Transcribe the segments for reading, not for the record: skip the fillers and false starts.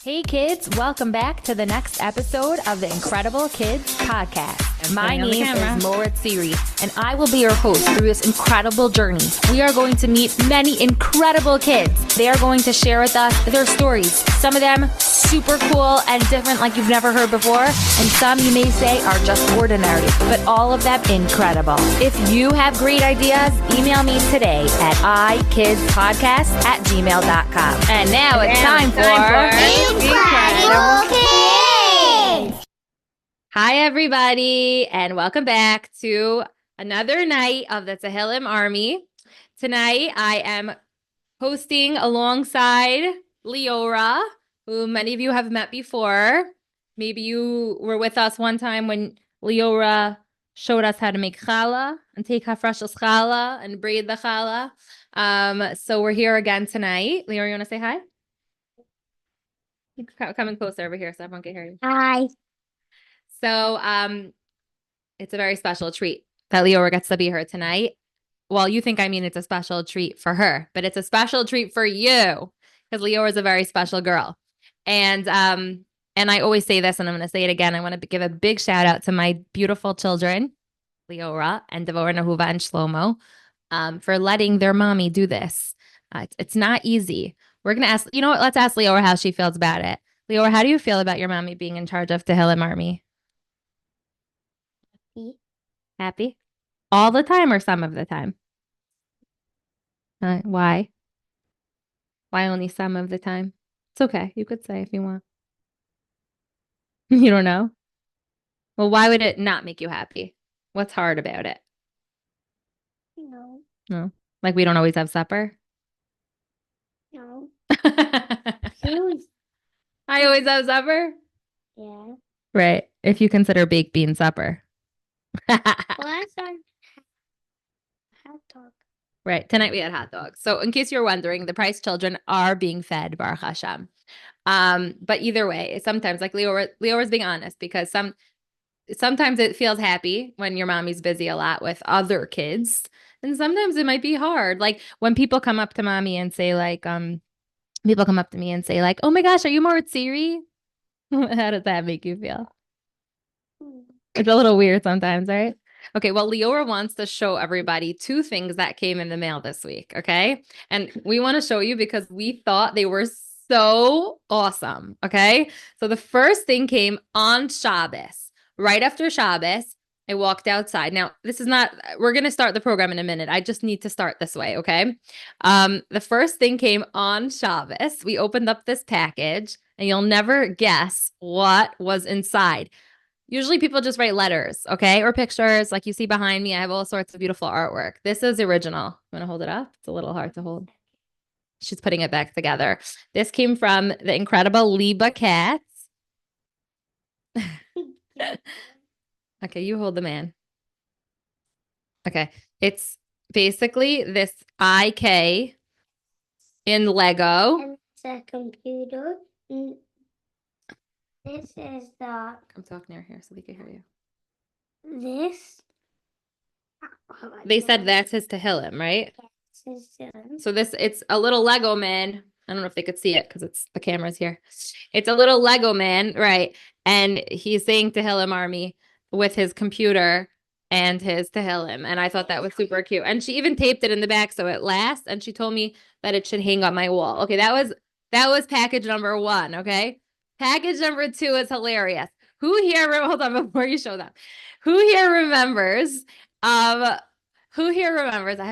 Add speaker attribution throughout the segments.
Speaker 1: Hey kids, welcome back to the next episode of the Incredible Kids Podcast. My name is Moritz Siri, and I will be your host through this incredible journey. We are going to meet many incredible kids. They are going to share with us their stories. Some of them super cool and different like you've never heard before, and some you may say are just ordinary, but all of them incredible. If you have great ideas, email me today at ikidspodcast@gmail.com. And now it's time for Incredible Kids! Hi, everybody, and welcome back to another night of the Tehillim Army. Tonight, I am hosting alongside Leora, who many of you have met before. Maybe you were with us one time when Leora showed us how to make challah and take hafrashas challah and braid the challah. So we're here again tonight. Leora, you want to say hi? Coming closer over here so everyone can hear you.
Speaker 2: Hi.
Speaker 1: So it's a very special treat that Leora gets to be here tonight. Well, you think I mean it's a special treat for her, but it's a special treat for you because Leora is a very special girl. And I always say this, and I'm going to say it again. I want to give a big shout out to my beautiful children, Leora and Devorah, Nahuva, and Shlomo, for letting their mommy do this. It's not easy. We're going to ask, you know what? Let's ask Leora how she feels about it. Leora, how do you feel about your mommy being in charge of Tehillim Army? Happy? All the time or some of the time? Why? Why only some of the time? It's okay. You could say if you want. You don't know? Well, why would it not make you happy? What's hard about it?
Speaker 2: No.
Speaker 1: No. Like we don't always have supper?
Speaker 2: No.
Speaker 1: I always have supper?
Speaker 2: Yeah.
Speaker 1: Right. If you consider baked bean supper.
Speaker 2: Well, that's on hot dog.
Speaker 1: Right. Tonight we had hot dogs. So in case you're wondering, the Price children are being fed, Baruch Hashem. But either way, sometimes, like Leora's being honest, because sometimes it feels happy when your mommy's busy a lot with other kids. And sometimes it might be hard. Like when people come up to mommy and say like, oh my gosh, are you more Siri? How does that make you feel? It's a little weird sometimes, right? Okay, well, Leora wants to show everybody two things that came in the mail this week, okay? And we want to show you because we thought they were so awesome, okay? So the first thing came on Shabbos. Right after Shabbos, I walked outside. Now, we're going to start the program in a minute. I just need to start this way, okay? The first thing came on Shabbos. We opened up this package, and you'll never guess what was inside. Usually people just write letters, okay? Or pictures like you see behind me. I have all sorts of beautiful artwork. This is original. You want to hold it up? It's a little hard to hold. She's putting it back together. This came from the incredible Liba Cats. Okay, you hold the man. Okay. It's basically this IK in Lego.
Speaker 2: And it's a computer. This is the...
Speaker 1: Come talk near here so we can hear you.
Speaker 2: This...
Speaker 1: They said that's his Tehillim, right? So it's a little Lego man. I don't know if they could see it because the camera's here. It's a little Lego man, right? And he's saying Tehillim Army with his computer and his Tehillim. And I thought that was super cute. And she even taped it in the back so it lasts. And she told me that it should hang on my wall. Okay, that was package number 1, okay? Package number 2 is hilarious. Hold on before you show them. Who here remembers? We have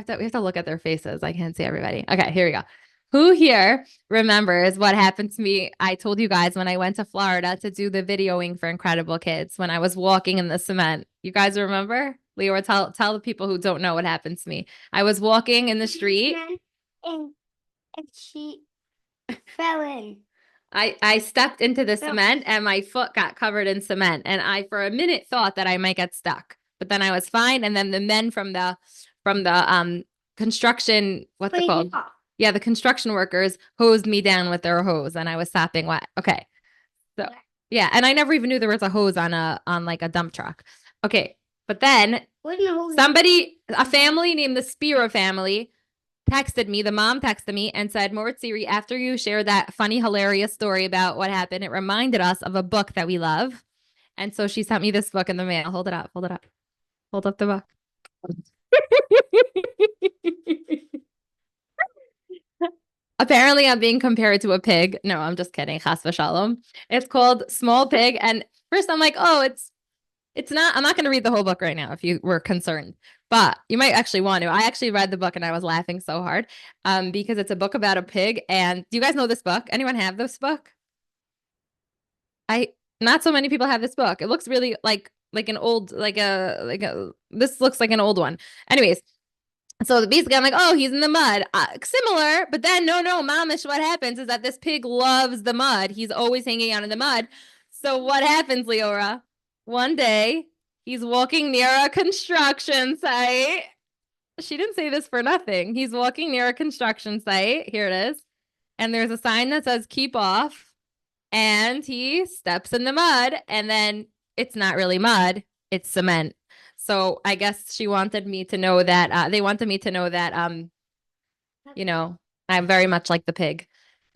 Speaker 1: to look at their faces. I can't see everybody. Okay, here we go. Who here remembers what happened to me? I told you guys when I went to Florida to do the videoing for Incredible Kids when I was walking in the cement. You guys remember? Leora, tell the people who don't know what happened to me. I was walking in the street.
Speaker 2: And she fell in.
Speaker 1: I stepped into the cement and my foot got covered in cement. And I, for a minute, thought that I might get stuck. But then I was fine. And then the men from the construction, what's it called? Yeah, the construction workers hosed me down with their hose and I was sopping wet. Okay. So yeah, and I never even knew there was a hose on like a dump truck. Okay. But then a family named the Spira family texted me, the mom texted me and said, Moritziri, after you shared that funny, hilarious story about what happened, it reminded us of a book that we love. And so she sent me this book in the mail. Hold it up. Hold it up. Hold up the book. Apparently, I'm being compared to a pig. No, I'm just kidding. Chas v'shalom. It's called Small Pig. And first I'm like, oh, it's not, I'm not going to read the whole book right now if you were concerned, but you might actually want to. I actually read the book and I was laughing so hard because it's a book about a pig. And do you guys know this book? Anyone have this book? Not so many people have this book. It looks really like an old, this looks like an old one. Anyways, so basically I'm like, oh, he's in the mud. Similar, but then no, mamish, what happens is that this pig loves the mud. He's always hanging out in the mud. So what happens, Leora? One day, he's walking near a construction site. She didn't say this for nothing. He's walking near a construction site. Here it is. And there's a sign that says keep off. And he steps in the mud. And then it's not really mud, it's cement. So I guess she wanted me to know that they wanted me to know that you know, I'm very much like the pig.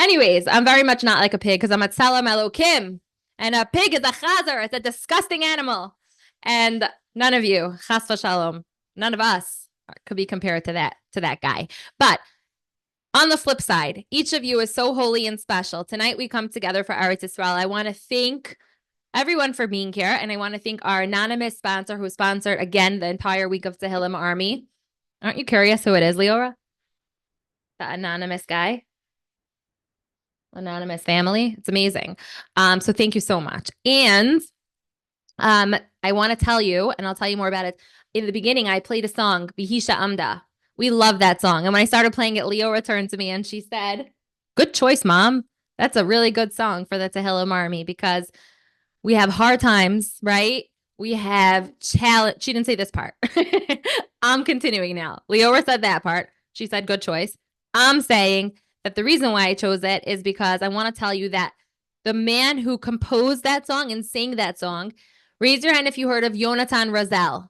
Speaker 1: Anyways, I'm very much not like a pig because I'm a Tzelem Elokim. And a pig is a chazer. It's a disgusting animal. And none of you, chas v'shalom, none of us could be compared to that guy. But on the flip side, each of you is so holy and special. Tonight we come together for Eretz Yisrael. I want to thank everyone for being here. And I want to thank our anonymous sponsor who sponsored, again, the entire week of Tehillim Army. Aren't you curious who it is, Leora? The anonymous guy? Anonymous family. It's amazing. So thank you so much. And I want to tell you, and I'll tell you more about it. In the beginning, I played a song, Bihisha Amda. We love that song. And when I started playing it, Leo returned to me and she said, good choice, Mom. That's a really good song for the Tehillim Army because we have hard times, right? We have challenge. She didn't say this part. I'm continuing now. Leora said that part. She said, good choice. I'm saying that the reason why I chose it is because I want to tell you that the man who composed that song and sang that song, raise your hand if you heard of Yonatan Razel.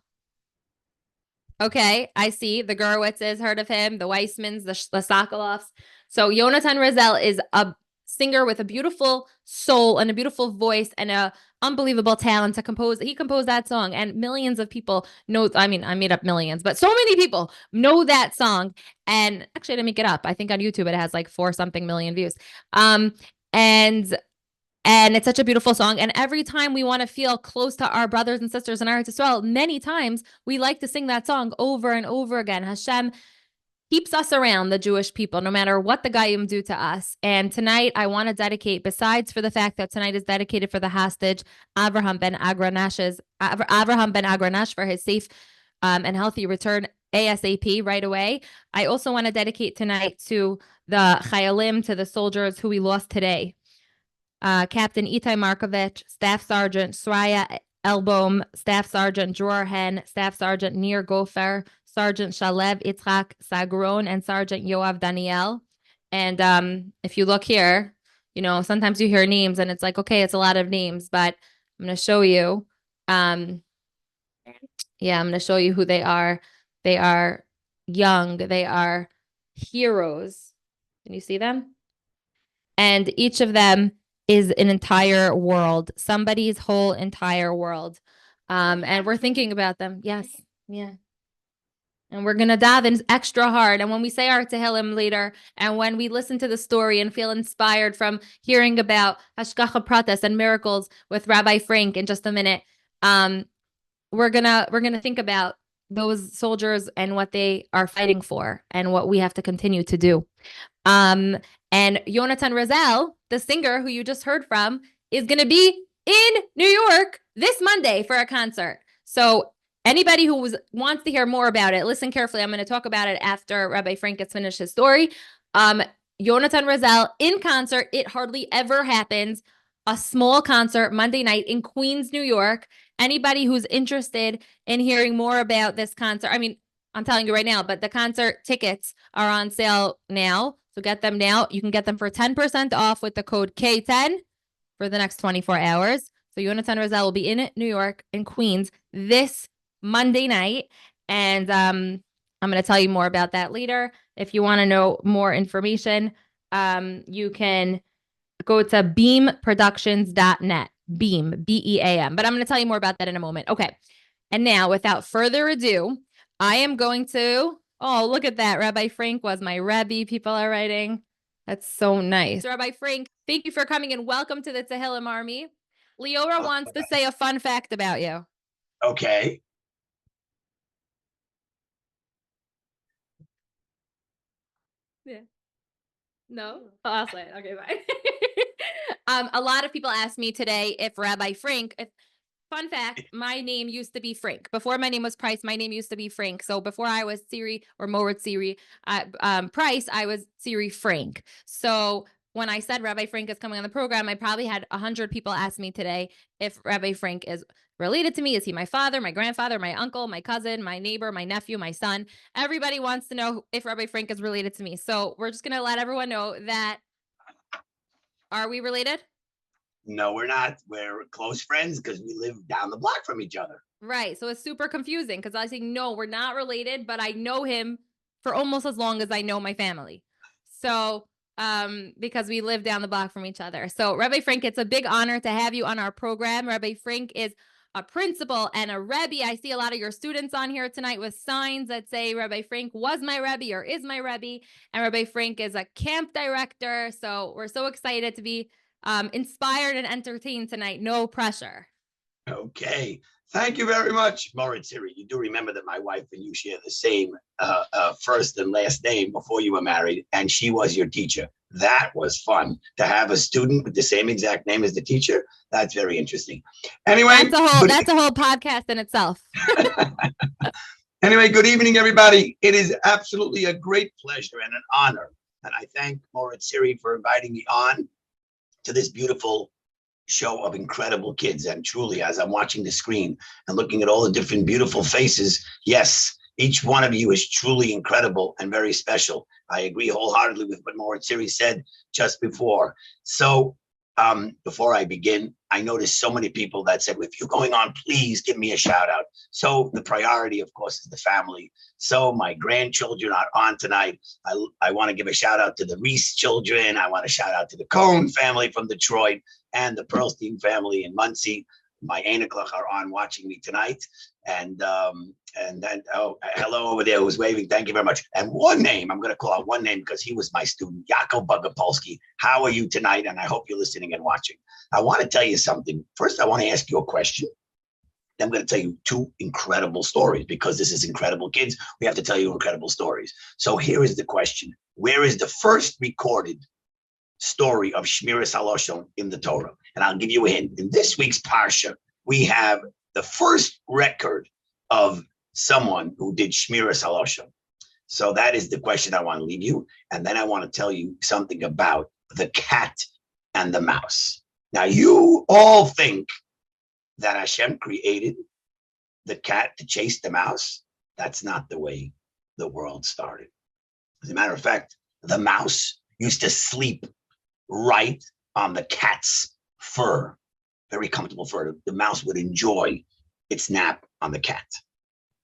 Speaker 1: Okay, I see. The Gurwitzes heard of him, the Weissmans, the Sokolovs. So Yonatan Razel is a singer with a beautiful soul and a beautiful voice and a unbelievable talent to compose. He composed that song and millions of people know. I mean, I made up millions, but so many people know that song. And actually I didn't make it up. I think on YouTube it has like 4 something million views. And it's such a beautiful song. And every time we want to feel close to our brothers and sisters in Eretz Yisrael, many times we like to sing that song over and over again. Hashem keeps us around, the Jewish people, no matter what the Goyim do to us. And tonight I want to dedicate, besides for the fact that tonight is dedicated for the hostage, Avraham ben Agranash for his safe and healthy return ASAP right away. I also want to dedicate tonight to the Chayalim, to the soldiers who we lost today. Captain Itai Markovich, Staff Sergeant Sraya Elboom, Staff Sergeant Dror Hen, Staff Sergeant Nir Gofer, Sergeant Shalev Itzhak Sagron, and Sergeant Yoav Daniel. And if you look here, you know, sometimes you hear names and it's like, okay, it's a lot of names, but I'm going to show you. I'm going to show you who they are. They are young. They are heroes. Can you see them? And each of them is an entire world, somebody's whole entire world. And we're thinking about them. Yes. Yeah. And we're going to daven extra hard. And when we say our Tehillim later, and when we listen to the story and feel inspired from hearing about Hashgacha Pratas and miracles with Rabbi Frank in just a minute, we're gonna think about those soldiers and what they are fighting for and what we have to continue to do. And Yonatan Razel, the singer who you just heard from, is going to be in New York this Monday for a concert. So anybody who wants to hear more about it, listen carefully. I'm going to talk about it after Rabbi Frank gets finished his story. Yonatan Razel in concert. It hardly ever happens. A small concert Monday night in Queens, New York. Anybody who's interested in hearing more about this concert, I mean, I'm telling you right now, but the concert tickets are on sale now. So get them now. You can get them for 10% off with the code K10 for the next 24 hours. So Yonatan Razel will be in New York, in Queens, this Monday night. And I'm going to tell you more about that later. If you want to know more information, you can go to beamproductions.net. Beam, B-E-A-M. But I'm going to tell you more about that in a moment. Okay. And now, without further ado, I am going to, oh, look at that. Rabbi Frank was my Rebbe, people are writing. That's so nice. Rabbi Frank, thank you for coming and welcome to the Tehillim Army. Leora wants to say a fun fact about you.
Speaker 3: Okay.
Speaker 1: Yeah. No? Oh, I'll say it. Okay, bye. A lot of people asked me today if Rabbi Frank, fun fact, my name used to be Frank. Before my name was Price, my name used to be Frank. So before I was Siri or Moritz Siri Price, I was Siri Frank. So when I said Rabbi Frank is coming on the program, I probably had 100 people ask me today if Rabbi Frank is related to me. Is he my father, my grandfather, my uncle, my cousin, my neighbor, my nephew, my son? Everybody wants to know if Rabbi Frank is related to me. So we're just going to let everyone know that. Are we related?
Speaker 3: No, we're not. We're close friends because we live down the block from each other.
Speaker 1: Right. So it's super confusing because I was saying, no, we're not related, but I know him for almost as long as I know my family. So, because we live down the block from each other. So, Rabbi Frank, it's a big honor to have you on our program. Rabbi Frank is a principal and a Rebbe. I see a lot of your students on here tonight with signs that say Rabbi Frank was my Rebbe or is my Rebbe. And Rabbi Frank is a camp director. So, we're so excited to be inspired and entertained tonight. No pressure.
Speaker 3: Okay. Thank you very much, Moritz Siri. You do remember that my wife and you share the same first and last name before you were married, and she was your teacher. That was fun to have a student with the same exact name as the teacher. That's very interesting. Anyway,
Speaker 1: that's a whole podcast in itself.
Speaker 3: Anyway, good evening, everybody. It is absolutely a great pleasure and an honor, and I thank Moritz Siri for inviting me on to this beautiful show of incredible kids. And truly, as I'm watching the screen and looking at all the different beautiful faces, yes, each one of you is truly incredible and very special. I agree wholeheartedly with what Moritz Siri said just before. So before I begin, I noticed so many people that said, if you're going on, please give me a shout out. So the priority, of course, is the family. So my grandchildren are on tonight. I want to give a shout out to the Reese children. I want to shout out to the Cohn family from Detroit and the Pearlstein family in Muncie. My Anaklach are on watching me tonight. And then, hello over there who's waving. Thank you very much. And one name, I'm going to call out one name because he was my student, Yaakov Bogopolsky. How are you tonight? And I hope you're listening and watching. I want to tell you something. First, I want to ask you a question. Then I'm going to tell you two incredible stories because this is Incredible Kids. We have to tell you incredible stories. So here is the question. Where is the first recorded story of Shmiras Haloshon in the Torah? And I'll give you a hint. In this week's Parsha, we have the first record of someone who did Shmiras Haloshon. So that is the question I want to leave you. And then I want to tell you something about the cat and the mouse. Now, you all think that Hashem created the cat to chase the mouse. That's not the way the world started. As a matter of fact, the mouse used to sleep right on the cat's fur, very comfortable fur. The mouse would enjoy its nap on the cat.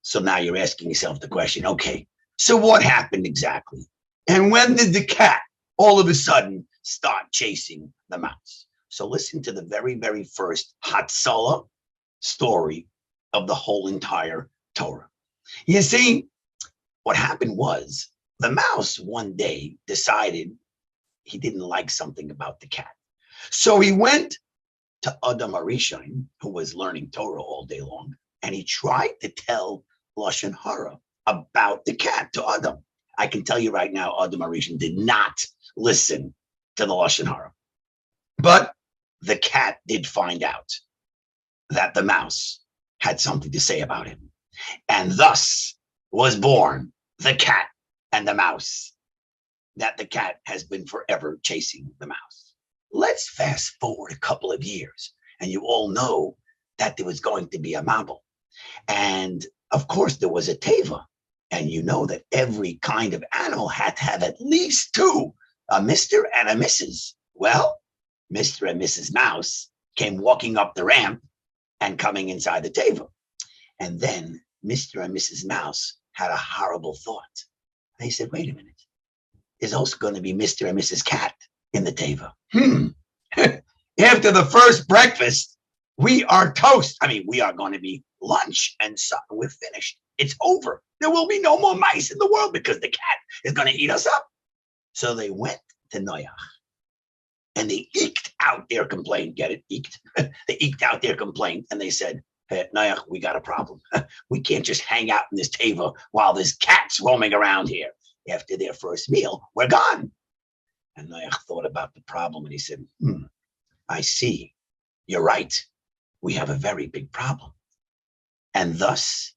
Speaker 3: So now you're asking yourself the question, okay, so what happened exactly? And when did the cat all of a sudden start chasing the mouse? So listen to the very, very first Hatzalah story of the whole entire Torah. You see, what happened was the mouse one day decided he didn't like something about the cat. So he went to Adam HaRishon, who was learning Torah all day long, and he tried to tell Lashon Hara about the cat to Adam. I can tell you right now, Adam HaRishon did not listen to the Lashon Hara. But the cat did find out that the mouse had something to say about him. And thus was born the cat and the mouse, that the cat has been forever chasing the mouse. Let's fast forward a couple of years, and you all know that there was going to be a Mabul. And of course, there was a Teva. And you know that every kind of animal had to have at least two, a Mr. and a Mrs. Well, Mr. and Mrs. Mouse came walking up the ramp and coming inside the Teva. And then Mr. and Mrs. Mouse had a horrible thought. They said, wait a minute, is also going to be Mr. and Mrs. Cat in the teva. After the first breakfast, we are toast. I mean, we are going to be lunch and supper. We're finished. It's over. There will be no more mice in the world because the cat is going to eat us up. So they went to Noach and they eked out their complaint. Get it? Eked. They eked out their complaint and they said, hey, Noach, we got a problem. We can't just hang out in this teva while there's cats roaming around here. After their first meal, we're gone. And Noach thought about the problem and he said, I see. You're right. We have a very big problem. And thus,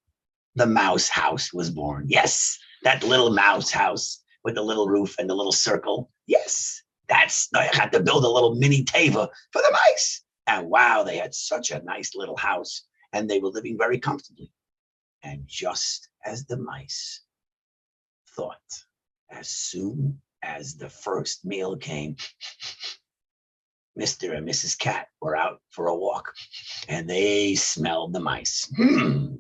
Speaker 3: the mouse house was born. Yes, that little mouse house with the little roof and the little circle. Yes, Noach had to build a little mini teva for the mice. And wow, they had such a nice little house and they were living very comfortably. And just as the mice thought, as soon as the first meal came, Mr. and Mrs. Cat were out for a walk and they smelled the mice.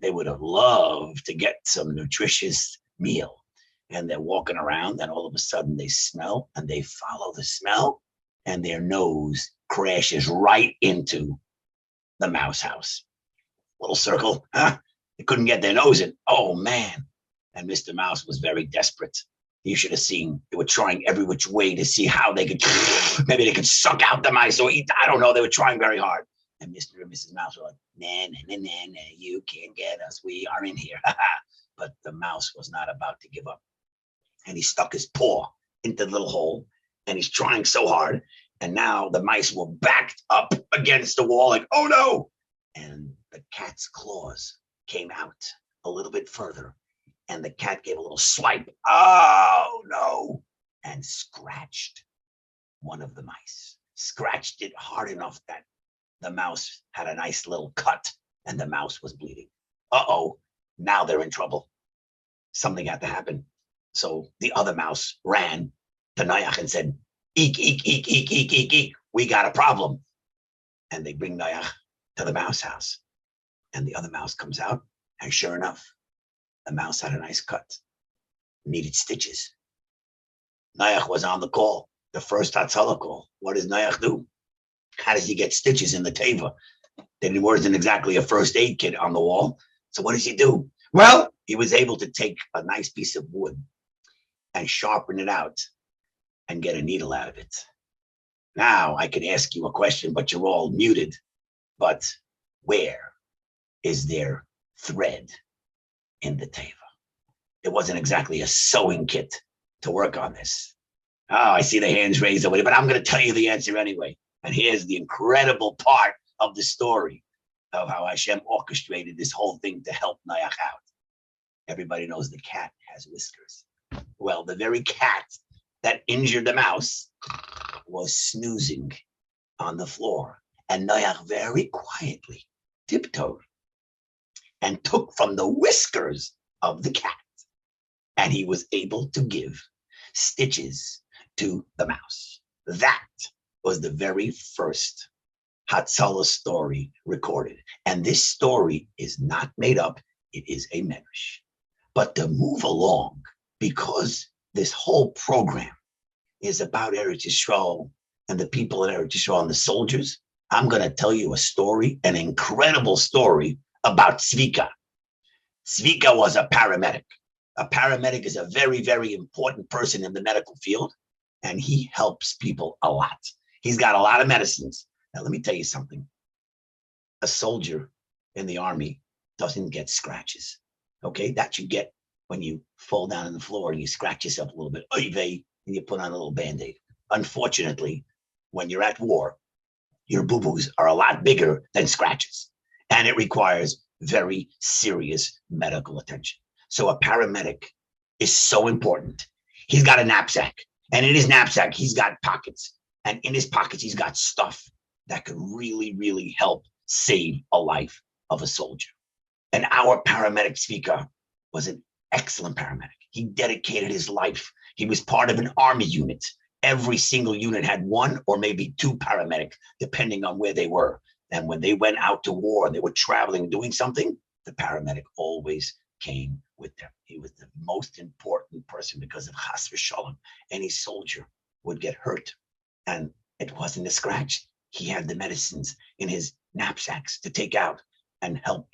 Speaker 3: They would have loved to get some nutritious meal. And they're walking around and all of a sudden they smell and they follow the smell and their nose crashes right into the mouse house. Little circle, huh? They couldn't get their nose in. Oh, man. And Mr. Mouse was very desperate. You should have seen, they were trying every which way to see how they could, maybe they could suck out the mice or eat. I don't know. They were trying very hard. And Mr. and Mrs. Mouse were like, nah, you can't get us. We are in here. But the mouse was not about to give up. And he stuck his paw into the little hole and he's trying so hard. And now the mice were backed up against the wall like, oh no. And the cat's claws came out a little bit further. And the cat gave a little swipe. Oh, no. And scratched one of the mice. Scratched it hard enough that the mouse had a nice little cut and the mouse was bleeding. Uh-oh, now they're in trouble. Something had to happen. So the other mouse ran to Noach and said, eek, eek, eek, eek, eek, eek, eek. We got a problem. And they bring Noach to the mouse house. And the other mouse comes out. And sure enough, the mouse had a nice cut, needed stitches. Noach was on the call, the first Hatzalah call. What does Noach do? How does he get stitches in the teva? There wasn't exactly a first aid kit on the wall. So what does he do? Well, he was able to take a nice piece of wood and sharpen it out and get a needle out of it. Now I can ask you a question, but you're all muted. But where is there thread in the teva? It wasn't exactly a sewing kit to work on this. Oh, I see the hands raised already, but I'm going to tell you the answer anyway. And here's the incredible part of the story of how Hashem orchestrated this whole thing to help Noach out. Everybody knows the cat has whiskers. Well, the very cat that injured the mouse was snoozing on the floor. And Noach very quietly tiptoed and took from the whiskers of the cat. And he was able to give stitches to the mouse. That was the very first Hatzalah story recorded. And this story is not made up. It is a medrash. But to move along, because this whole program is about Eretz Yisrael and the people in Eretz Yisrael and the soldiers, I'm going to tell you a story, an incredible story about Tzvika. Tzvika was a paramedic. A paramedic is a very, very important person in the medical field, and he helps people a lot. He's got a lot of medicines. Now, let me tell you something. A soldier in the army doesn't get scratches, okay? That you get when you fall down on the floor and you scratch yourself a little bit, and you put on a little Band-Aid. Unfortunately, when you're at war, your boo-boos are a lot bigger than scratches, and it requires very serious medical attention. So a paramedic is so important. He's got a knapsack, and in his knapsack, he's got pockets, and in his pockets, he's got stuff that could really, really help save a life of a soldier. And our paramedic Tzvika was an excellent paramedic. He dedicated his life. He was part of an army unit. Every single unit had one or maybe two paramedics, depending on where they were. And when they went out to war, they were traveling, doing something, the paramedic always came with them. He was the most important person because of chas v'shalom. Any soldier would get hurt, and it wasn't a scratch. He had the medicines in his knapsacks to take out and help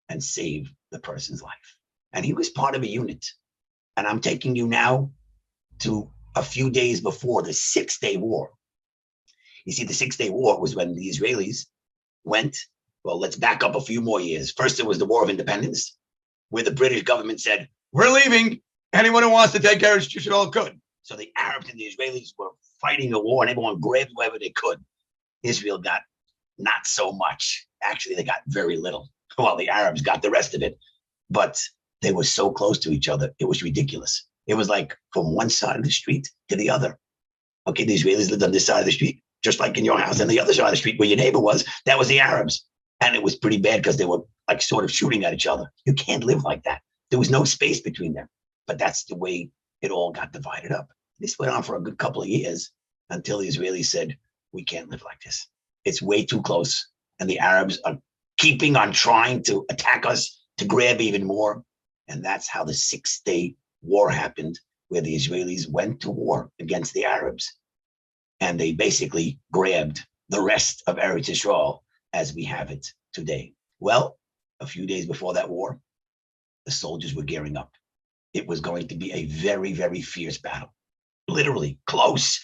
Speaker 3: and save the person's life. And he was part of a unit. And I'm taking you now to a few days before the 6-Day War. You see, the 6-Day War was when the Israelis went, well, let's back up a few more years. First, it was the War of Independence, where the British government said, we're leaving. Anyone who wants to take care of Israel could. So the Arabs and the Israelis were fighting a war, and everyone grabbed whoever they could. Israel got not so much. Actually, they got very little, while the Arabs got the rest of it. But they were so close to each other, it was ridiculous. It was like from one side of the street to the other. Okay, the Israelis lived on this side of the street, just like in your house, and the other side of the street where your neighbor was, that was the Arabs. And it was pretty bad because they were like sort of shooting at each other. You can't live like that. There was no space between them. But that's the way it all got divided up. This went on for a good couple of years until the Israelis said, we can't live like this. It's way too close. And the Arabs are keeping on trying to attack us, to grab even more. And that's how the 6-Day War happened, where the Israelis went to war against the Arabs. And they basically grabbed the rest of Eretz Yisrael as we have it today. Well, a few days before that war, the soldiers were gearing up. It was going to be a very, very fierce battle. Literally close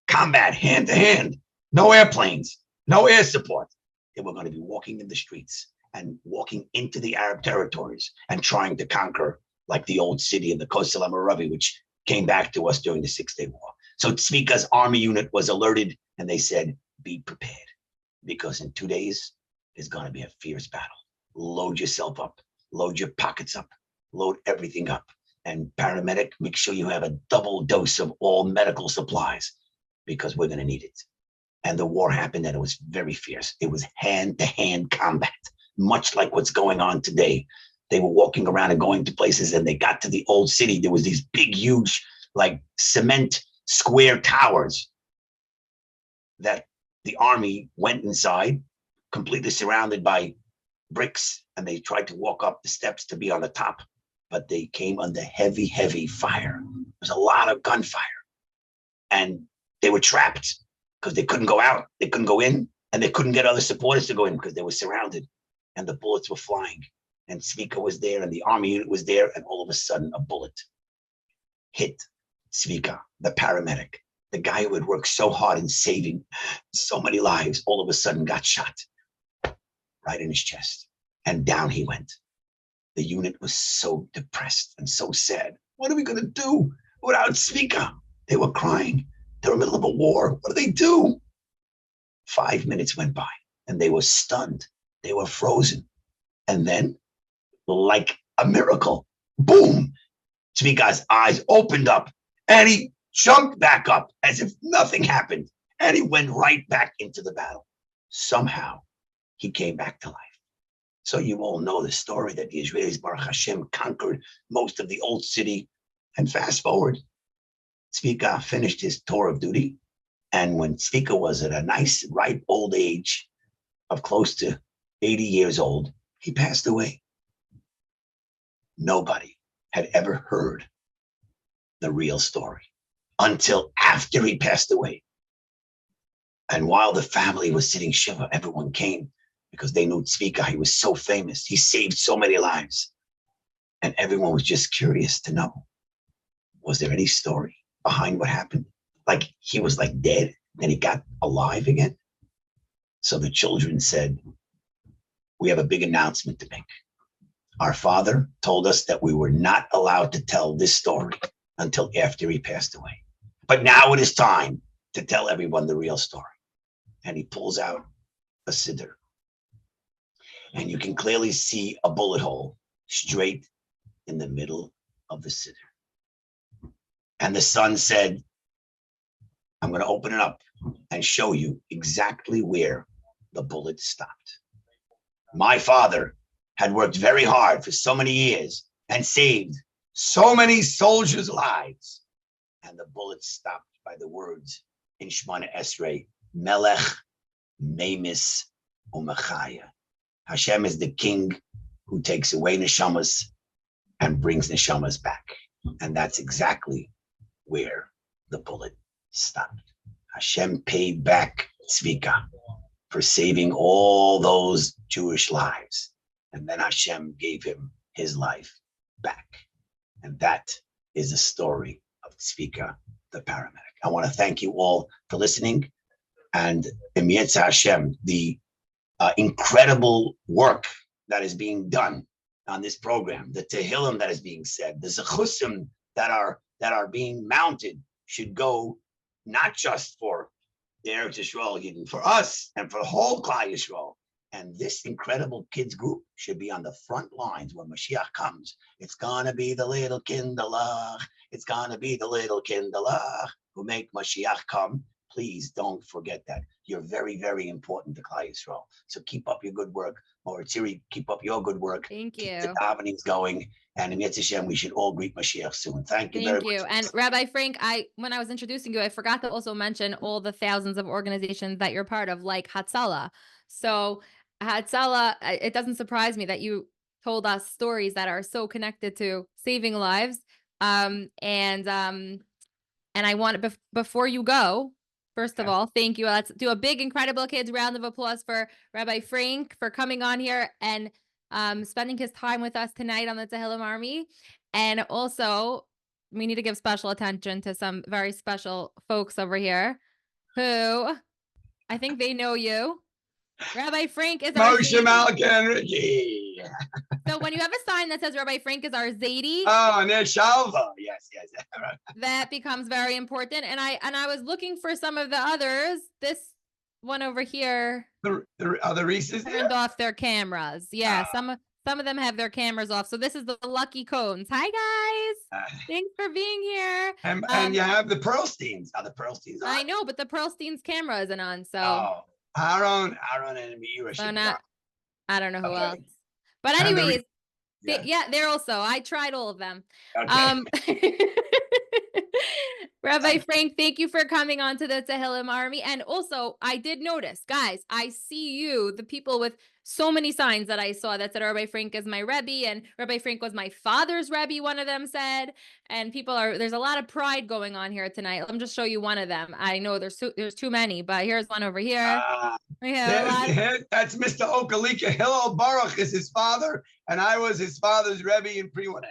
Speaker 3: combat, hand to hand, no airplanes, no air support. They were going to be walking in the streets and walking into the Arab territories and trying to conquer, like the old city of the Kosel Amaravi, which came back to us during the 6-Day War. So Tzvika's army unit was alerted, and they said, be prepared, because in 2 days, there's going to be a fierce battle. Load yourself up, load your pockets up, load everything up. And paramedic, make sure you have a double dose of all medical supplies, because we're going to need it. And the war happened, and it was very fierce. It was hand-to-hand combat, much like what's going on today. They were walking around and going to places, and they got to the old city. There was these big, huge, like cement square towers that the army went inside, completely surrounded by bricks, and they tried to walk up the steps to be on the top, but they came under heavy, heavy fire. There was a lot of gunfire, and they were trapped because they couldn't go out, they couldn't go in, and they couldn't get other supporters to go in because they were surrounded, and the bullets were flying. And Tzvika was there, and the army unit was there, and all of a sudden, a bullet hit Tzvika, the paramedic, the guy who had worked so hard in saving so many lives. All of a sudden got shot right in his chest, and down he went. The unit was so depressed and so sad. What are we going to do without Tzvika? They were crying. They were in the middle of a war. What do they do? 5 minutes went by, and they were stunned. They were frozen. And then, like a miracle, boom, Tzvika's eyes opened up, and he jumped back up as if nothing happened, and he went right back into the battle. Somehow, he came back to life. So you all know the story that the Israelis, Baruch Hashem, conquered most of the old city. And fast forward, Tzvika finished his tour of duty. And when Tzvika was at a nice, ripe old age of close to 80 years old, he passed away. Nobody had ever heard the real story until after he passed away. And while the family was sitting Shiva, everyone came because they knew Tzvika. He was so famous. He saved so many lives. And everyone was just curious to know, was there any story behind what happened? Like he was like dead and he got alive again? So the children said, we have a big announcement to make. Our father told us that we were not allowed to tell this story until after he passed away. But now it is time to tell everyone the real story. And he pulls out a siddur. And you can clearly see a bullet hole straight in the middle of the siddur. And the son said, I'm going to open it up and show you exactly where the bullet stopped. My father had worked very hard for so many years and saved so many soldiers' lives. And the bullet stopped by the words in Shemona Esrei, Melech, Memis, Umachaya. Hashem is the king who takes away neshamas and brings neshamas back. And that's exactly where the bullet stopped. Hashem paid back Tzvika for saving all those Jewish lives. And then Hashem gave him his life back. And that is the story of Tzvika, the paramedic. I want to thank you all for listening. And Emiyetza Hashem, the incredible work that is being done on this program, the Tehillim that is being said, the Zechusim that are being mounted should go not just for the Eretz Yisrael, even for us and for the whole Klal Yisrael. And this incredible kids group should be on the front lines when Mashiach comes. It's gonna be the little kinderlach. It's gonna be the little kinderlach who make Mashiach come. Please don't forget that. You're very, very important to Klal Yisrael. So keep up your good work. Moritziri, keep up your good work.
Speaker 1: Thank you.
Speaker 3: Keep the davenings going. And in Yetz Hashem, we should all greet Mashiach soon. Thank you very much.
Speaker 1: And Rabbi Frank, when I was introducing you, I forgot to also mention all the thousands of organizations that you're part of, like Hatzalah. So Hatzalah, it doesn't surprise me that you told us stories that are so connected to saving lives. And I want to, before you go, first of all, thank you. Let's do a big Incredible Kids round of applause for Rabbi Frank for coming on here and spending his time with us tonight on the Tehillim Army. And also, we need to give special attention to some very special folks over here who I think they know you. Rabbi Frank is our
Speaker 3: Moshe
Speaker 1: Zaidi.
Speaker 3: Malkin Ricky.
Speaker 1: So when you have a sign that says Rabbi Frank is our Zaidi,
Speaker 3: Oh, Neshalva. Yes.
Speaker 1: that becomes very important. And I was looking for some of the others. This one over here
Speaker 3: The other Reese's there?
Speaker 1: turned off their cameras. Yeah, some of them have their cameras off. So this is the lucky cones. Hi guys. Thanks for being here.
Speaker 3: And you have the Pearlsteins. Are the Pearlsteins on?
Speaker 1: I know, but the Pearlstein's camera isn't on. So
Speaker 3: Oh, Aaron and Meira.
Speaker 1: so not, I don't know who
Speaker 3: Okay.
Speaker 1: else. But
Speaker 3: And the
Speaker 1: anyways,
Speaker 3: yeah.
Speaker 1: they're also, I tried all of them.
Speaker 3: Okay.
Speaker 1: Rabbi Frank, thank you for coming on to the Tehillim Army. And also, I did notice, guys, I see you, the people with so many signs that I saw that said Rabbi Frank is my Rebbe, and Rabbi Frank was my father's Rebbe, one of them said. And there's a lot of pride going on here tonight. Let me just show you one of them. I know there's too many, but here's one over here. We have a lot.
Speaker 3: That's Mr. Okalika. Hillel Baruch is his father, and I was his father's Rebbe in Priwane.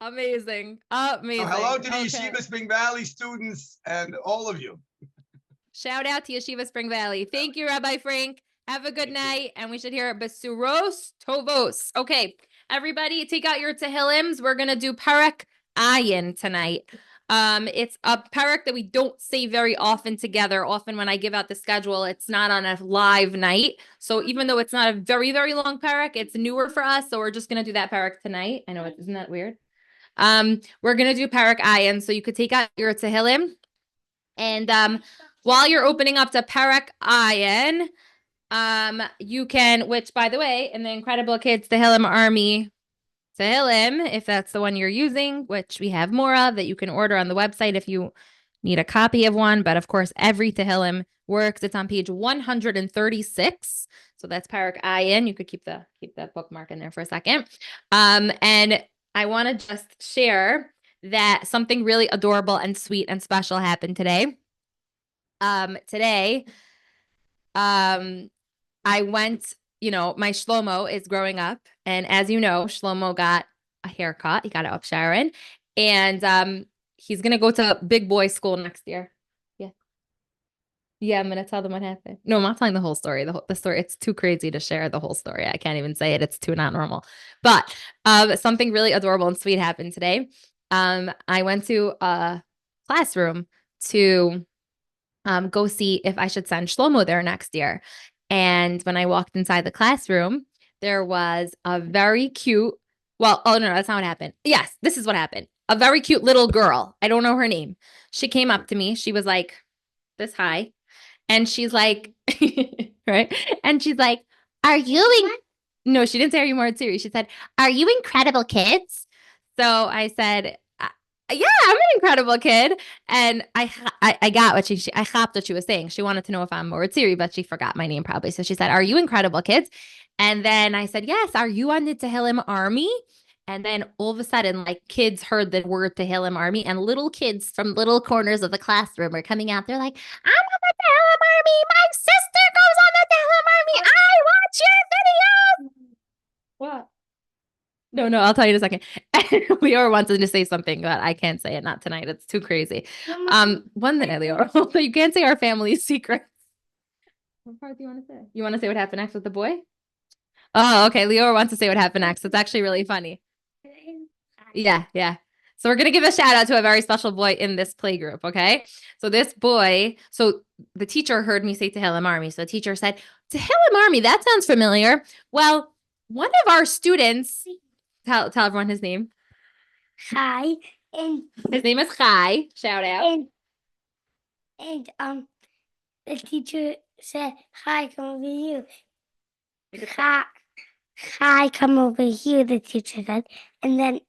Speaker 1: Amazing.
Speaker 3: So hello to the Yeshiva Spring Valley students and all of you.
Speaker 1: Shout out to Yeshiva Spring Valley. Thank you, Rabbi Frank. Have a good night. And we should hear Besuros Tovos. Okay, everybody, take out your Tehillims. We're going to do Parak Ayin tonight. It's a parak that we don't say very often together. Often when I give out the schedule, it's not on a live night. So even though it's not a very, very long parak, it's newer for us. So we're just going to do that parak tonight. I know, isn't that weird? We're going to do Parak Ayin. So you could take out your Tehillim. And while you're opening up to Parak Ayin, you can, which by the way, in the Incredible Kids Tehillim Army Tehillim, if that's the one you're using, which we have more of that you can order on the website if you need a copy of one. But of course, every Tehillim works. It's on page 136. So that's Parak Ayin. You could keep that bookmark in there for a second. And I want to just share that something really adorable and sweet and special happened today. Today, I went, my Shlomo is growing up. And as you know, Shlomo got a haircut. He got it up Sharon. And he's going to go to big boy school next year. Yeah. Yeah, I'm going to tell them what happened. No, I'm not telling the whole story. The story, it's too crazy to share the whole story. I can't even say it. It's too not normal. But something really adorable and sweet happened today. I went to a classroom to go see if I should send Shlomo there next year. And when I walked inside the classroom, there was a very cute, no, that's not what happened. Yes, this is what happened. A very cute little girl. I don't know her name. She came up to me. She was like this high. And she's like, right? And she's like, no, she didn't say, are you more serious? She said, are you Incredible Kids? So I said, yeah, I'm an incredible kid. And I got what I hopped what she was saying. She wanted to know if I'm Moritziri, but she forgot my name probably. So she said, are you Incredible Kids? And then I said, yes. Are you on the Tehillim Army? And then all of a sudden, like kids heard the word Tehillim Army, and little kids from little corners of the classroom are coming out. They're like, I'm on the Tehillim Army. My sister goes on the Tehillim Army. I watch your videos. What? No, I'll tell you in a second. Leora wanted to say something, but I can't say it. Not tonight. It's too crazy. 1 minute, Leora. You can't say our family secrets. What part do you want to say? You want to say what happened next with the boy? Oh, okay. Leora wants to say what happened next. It's actually really funny. Yeah. So we're going to give a shout out to a very special boy in this play group, okay? So this boy, so the teacher heard me say Tehillim Army. So the teacher said, Tehillim Army, that sounds familiar. Well, one of our students, tell everyone his name.
Speaker 2: Hi. And
Speaker 1: His name is Chai. Shout out.
Speaker 2: and the teacher said, "Hi, come over here."
Speaker 1: Make it-
Speaker 2: Hi, come over here, the teacher said. And then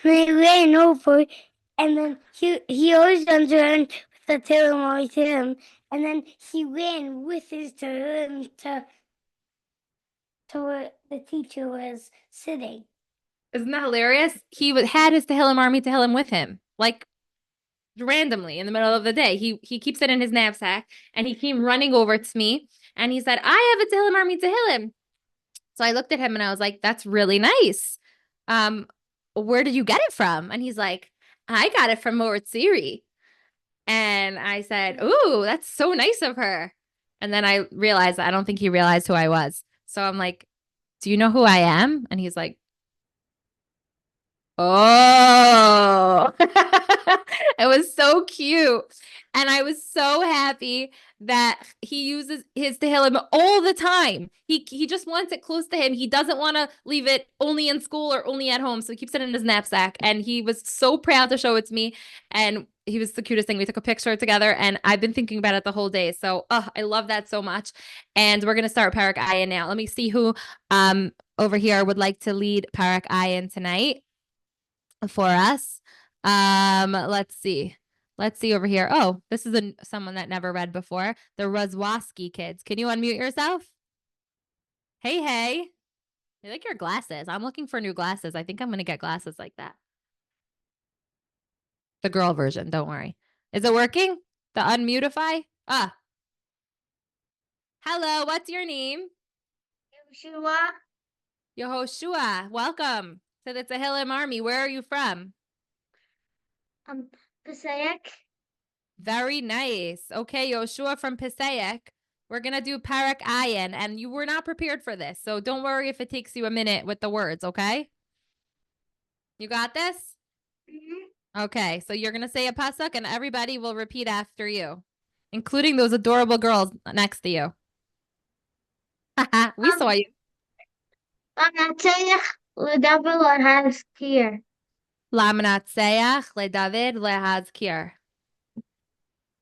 Speaker 2: they ran over, and then he always turned with the Tehillim to him, and then he ran with his Tehillim to where the teacher was sitting.
Speaker 1: Isn't that hilarious? He had his Tehillim Army Tehillim with him, like randomly in the middle of the day. He keeps it in his knapsack, and he came running over to me, and he said, I have a Tehillim Army Tehillim. So I looked at him and I was like, that's really nice. Where did you get it from? And he's like, I got it from Siri. And I said, ooh, that's so nice of her. And then I realized I don't think he realized who I was. So I'm like, do you know who I am? And he's like, oh, it was so cute. And I was so happy that he uses his Tehillim all the time. He just wants it close to him. He doesn't want to leave it only in school or only at home. So he keeps it in his knapsack. And he was so proud to show it to me. And he was the cutest thing. We took a picture together, and I've been thinking about it the whole day. So I love that so much. And we're going to start Parak Ayin now. Let me see who over here would like to lead Parak Ayin tonight for us. Let's see over here. Oh, this is someone that never read before. The Rozwoski kids. Can you unmute yourself? Hey. I like your glasses. I'm looking for new glasses. I think I'm going to get glasses like that. The girl version, don't worry. Is it working? The unmutify? Hello, what's your name? Yehoshua. Welcome to the Tehillim Army. Where are you from?
Speaker 2: Passaic.
Speaker 1: Very nice. Okay, Yoshua from Passaic. We're going to do Parak Ayin, and you were not prepared for this, so don't worry if it takes you a minute with the words, okay? You got this? Mm-hmm. Okay, so you're going to say a pasuk, and everybody will repeat after you, including those adorable girls next to you. We saw you. Lamnatseach leDavid lehazkir.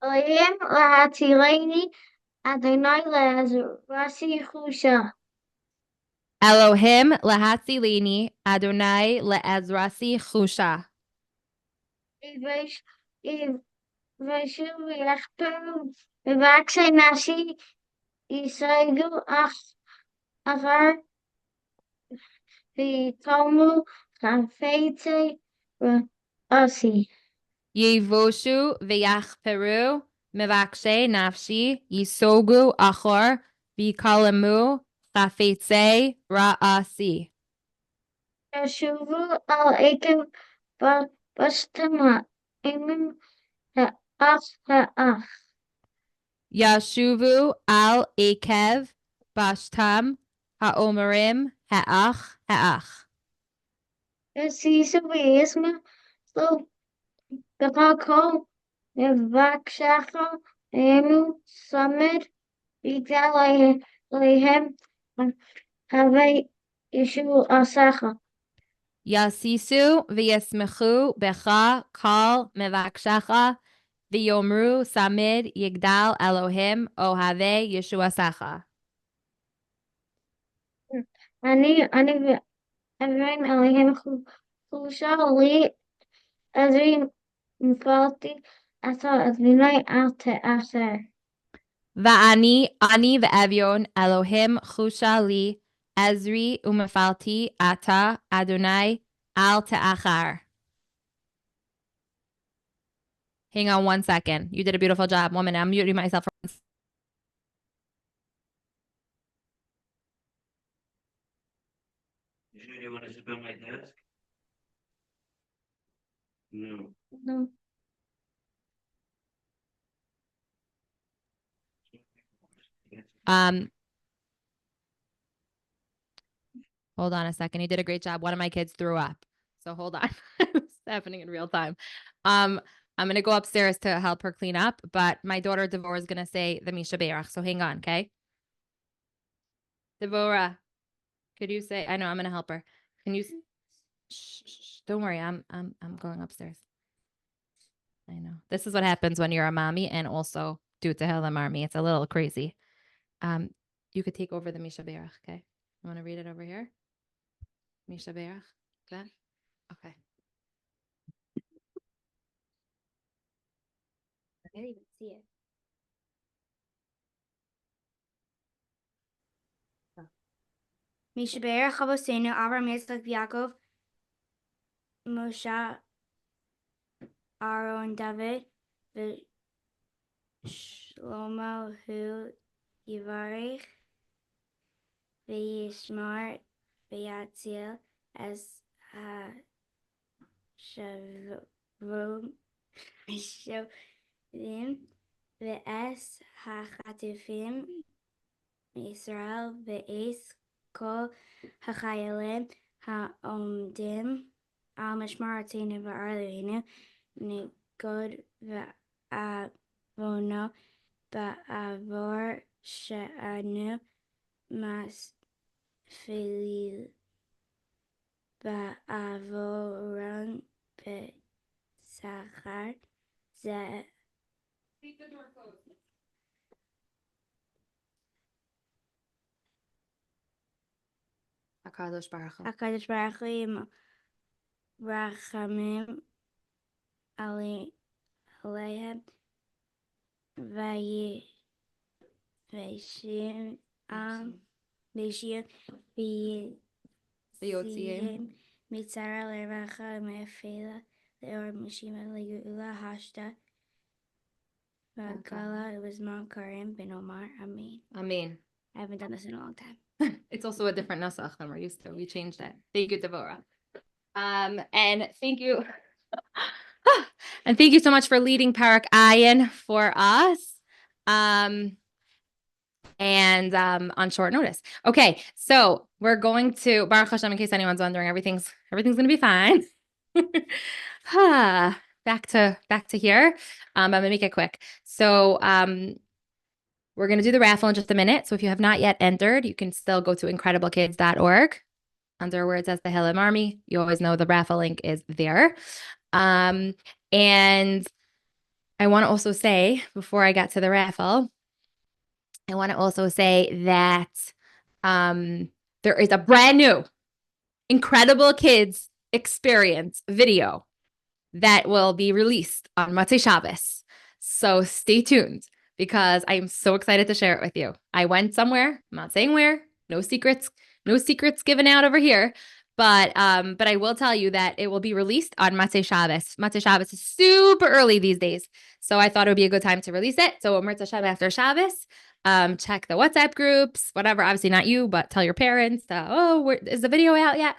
Speaker 2: Elohim lehatzileni, Adonai le'ezrasi chusha.
Speaker 1: Elohim lehatzileni, Adonai le'ezrasi chusha.
Speaker 2: Iveshu v'yachperu v'vaksei nasi yisaigu achar v'yitomu chafetze v'asi.
Speaker 1: Yevoshu v'yachperu mevakshe nafshi yisogu achor v'yikalemu chafetze ra'asi.
Speaker 2: Yeshuvu al ekev bastem ha'imim ha'ach.
Speaker 1: Yashuvu al ekev bashtam ha'omerim ha'ach.
Speaker 2: Yesisu v'yisma so Gakako Nevakshacha Emu Samid Ita Lehem Have Yeshu Asacha.
Speaker 1: Yasisu v'yasmechu becha kal mevakshacha v'yomru samid yigdal Elohim ohave Yeshuasacha.
Speaker 2: Ani Evrim Elohim Chusha Li Ezri Mfalti Ata Advinai Ate Aser.
Speaker 1: Va'ani ani ve'evyon Elohim chusha li Ezri umefalti ata Adonai al te'achar. Hang on 1 second. You did a beautiful job. 1 minute. I'm muting myself.
Speaker 4: You sure you want to sit on my desk? No.
Speaker 1: No. Hold on a second. You did a great job. One of my kids threw up. So hold on. It's happening in real time. I'm going to go upstairs to help her clean up, but my daughter Devorah is going to say the Misha Be'erach. So hang on, okay? Devorah, could you say, I know I'm going to help her. Can you, shh, don't worry. I'm going upstairs. I know. This is what happens when you're a mommy and also do Tehillim army. It's a little crazy. You could take over the Misha Be'erach, okay? You want to read it over here? Misha Be'erach? Good? Okay. I can't even see it.
Speaker 5: Mishaber, Chabosenu, Avram, Yitzchak, Yaakov, Moshe, Aaron, David, Shlomo, Hu, Yivarech, V'yishmar, V'yatzil, as Shavim, V'es HaChatufim, Israel, V'es Kol HaChayalim, Ha'omdim, Al Mishmaratinu V'Arleinu, Negod V'Avono, Ba'avor She'anu, Masfilil, Ba'avoron B'Sachar, Ze.
Speaker 1: Keep the door closed. HaKadosh Baruch Hu.
Speaker 5: HaKadosh Baruch Hu, Rachamim, Alehem, Vayishim, Vayishim,
Speaker 1: V'yotziyim.
Speaker 5: Mitzara Levacha, Mefela, Leor Mishima, Leula, Hashta, Magala, it was Mount Karim, Ben Omar, Amen.
Speaker 1: Amen.
Speaker 5: I haven't done this in a long time.
Speaker 1: It's also a different nusach than we're used to. We changed it. Thank you, Devorah. And thank you. And thank you so much for leading Parak Ayin for us. And on short notice. Okay, so we're going to Baruch Hashem, in case anyone's wondering, everything's gonna be fine. Back to here. I'm gonna make it quick. So we're going to do the raffle in just a minute. So if you have not yet entered, you can still go to incrediblekids.org under where it says the Tehillim Army. You always know the raffle link is there. And I want to also say, before I got to the raffle, I want to also say that there is a brand new Incredible Kids experience video that will be released on Motzei Shabbos. So stay tuned, because I am so excited to share it with you. I went somewhere, I'm not saying where, no secrets given out over here, but I will tell you that it will be released on Motzei Shabbos. Motzei Shabbos is super early these days, so I thought it would be a good time to release it. So Motzei Shabbos after Shabbos, check the WhatsApp groups, whatever, obviously not you, but tell your parents, is the video out yet?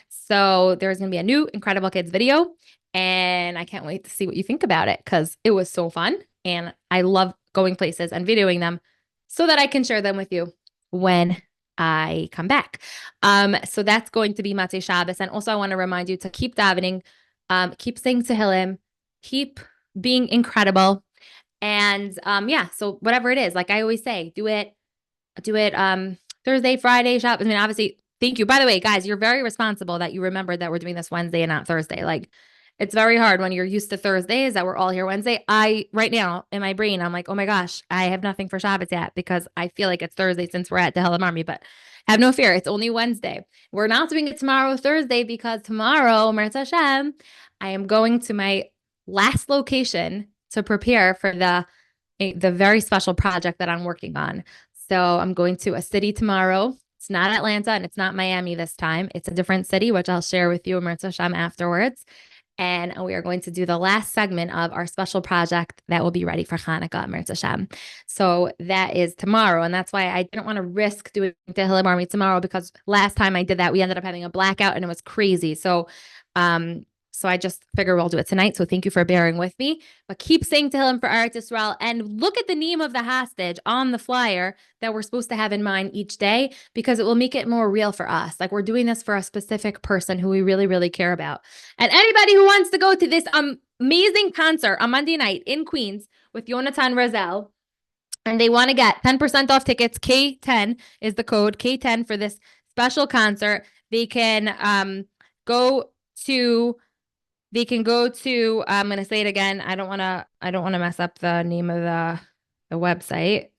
Speaker 1: So there's going to be a new Incredible Kids video, and I can't wait to see what you think about it, because it was so fun. And I love going places and videoing them so that I can share them with you when I come back. So that's going to be Motzei Shabbos. And also I want to remind you to keep davening, keep saying Tehillim, keep being incredible. And so whatever it is, like I always say, do it Thursday, Friday, Shabbos. I mean, obviously, thank you. By the way, guys, you're very responsible that you remembered that we're doing this Wednesday and not Thursday. Like, it's very hard when you're used to Thursdays that we're all here Wednesday. Right now in my brain, I'm like, oh my gosh, I have nothing for Shabbos yet, because I feel like it's Thursday since we're at the Tehillim Army, but have no fear. It's only Wednesday. We're not doing it tomorrow, Thursday, because tomorrow, Meretz Hashem, I am going to my last location to prepare for the very special project that I'm working on. So I'm going to a city tomorrow It's not Atlanta and it's not Miami this time. It's a different city, which I'll share with you, Mirza Sham, afterwards. And we are going to do the last segment of our special project that will be ready for Hanukkah, Mirza Sham. So that is tomorrow. And that's why I didn't want to risk doing Tehillim Army tomorrow, because last time I did that, we ended up having a blackout and it was crazy. So I just figure we'll do it tonight. So thank you for bearing with me. But keep saying Tehillim for Eretz Yisrael, and look at the name of the hostage on the flyer that we're supposed to have in mind each day, because it will make it more real for us. Like, we're doing this for a specific person who we really, really care about. And anybody who wants to go to this amazing concert on Monday night in Queens with Yonatan Razel, and they want to get 10% off tickets, K10 is the code, K10 for this special concert. They can go to I'm going to say it again. I don't want to mess up the name of the website.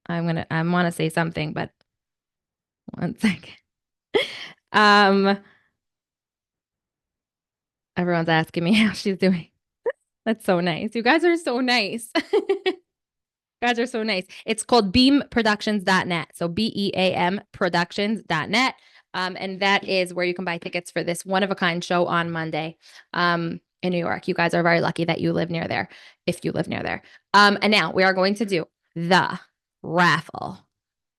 Speaker 1: I want to say something, but one second. Everyone's asking me how she's doing. That's so nice. You guys are so nice. You guys are so nice. It's called beamproductions.net. So BEAM productions.net. And that is where you can buy tickets for this one-of-a-kind show on Monday in New York. You guys are very lucky that you live near there, if you live near there. And now we are going to do the raffle.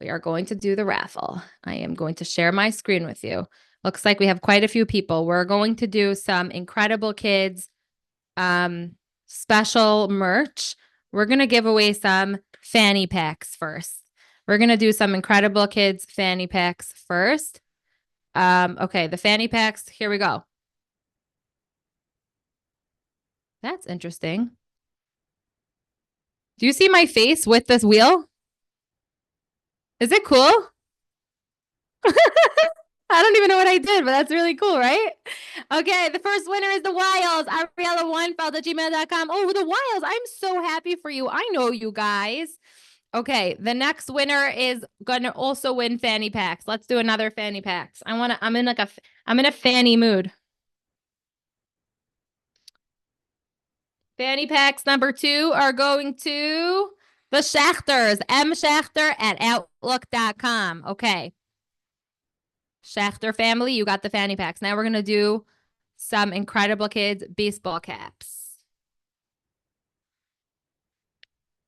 Speaker 1: We are going to do the raffle. I am going to share my screen with you. Looks like we have quite a few people. We're going to do some Incredible Kids special merch. We're going to give away some fanny packs first. We're going to do some Incredible Kids fanny packs first. Okay, the fanny packs, here we go. That's interesting. Do you see my face with this wheel? Is it cool? I don't even know what I did, but that's really cool, right? Okay, the first winner is the Wiles. Ariella1feld@gmail.com. Oh, the Wiles. I'm so happy for you. I know you guys. Okay, the next winner is gonna also win fanny packs. Let's do another fanny packs. I'm in a fanny mood. Fanny packs number 2 are going to the Schachters, mschachter@outlook.com. Okay. Schachter family, you got the fanny packs. Now we're going to do some Incredible Kids baseball caps.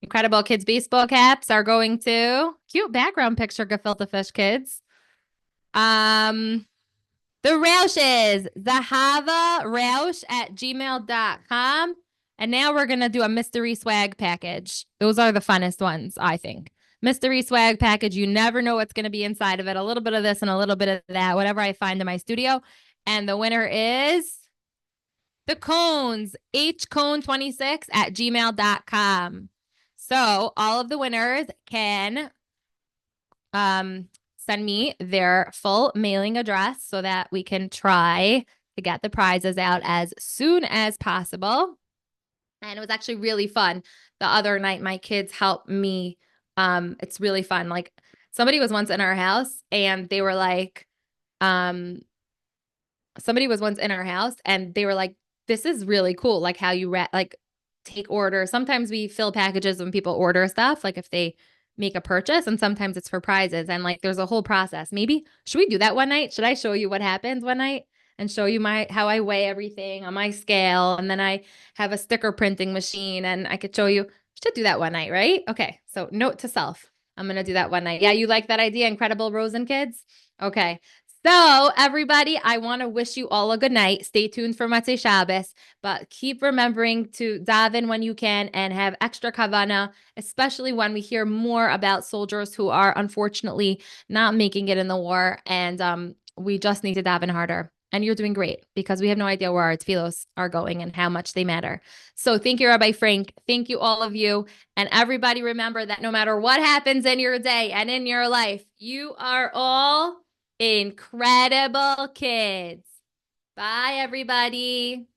Speaker 1: Incredible Kids baseball caps are going to cute background picture, gefilte fish kids. The Rausches, zahavarausch@gmail.com. And now we're going to do a mystery swag package. Those are the funnest ones, I think. Mystery swag package. You never know what's going to be inside of it. A little bit of this and a little bit of that, whatever I find in my studio. And the winner is the cones, hcone26@gmail.com. So all of the winners can send me their full mailing address so that we can try to get the prizes out as soon as possible. And it was actually really fun. The other night, my kids helped me. It's really fun. Like, somebody was once in our house and they were like, this is really cool. Like, how you take orders. Sometimes we fill packages when people order stuff, like if they make a purchase, and sometimes it's for prizes. And like, there's a whole process. Maybe should we do that one night? Should I show you what happens one night and show you how I weigh everything on my scale? And then I have a sticker printing machine and I could show you. Should do that one night, right? Okay. So note to self. I'm going to do that one night. Yeah. You like that idea? Incredible Rosen kids. Okay. So everybody, I want to wish you all a good night. Stay tuned for Matzei Shabbos, but keep remembering to daven when you can and have extra kavana, especially when we hear more about soldiers who are unfortunately not making it in the war. And we just need to daven harder. And you're doing great, because we have no idea where our tefillos are going and how much they matter. So thank you, Rabbi Frank. Thank you, all of you. And everybody, remember that no matter what happens in your day and in your life, you are all incredible kids. Bye, everybody.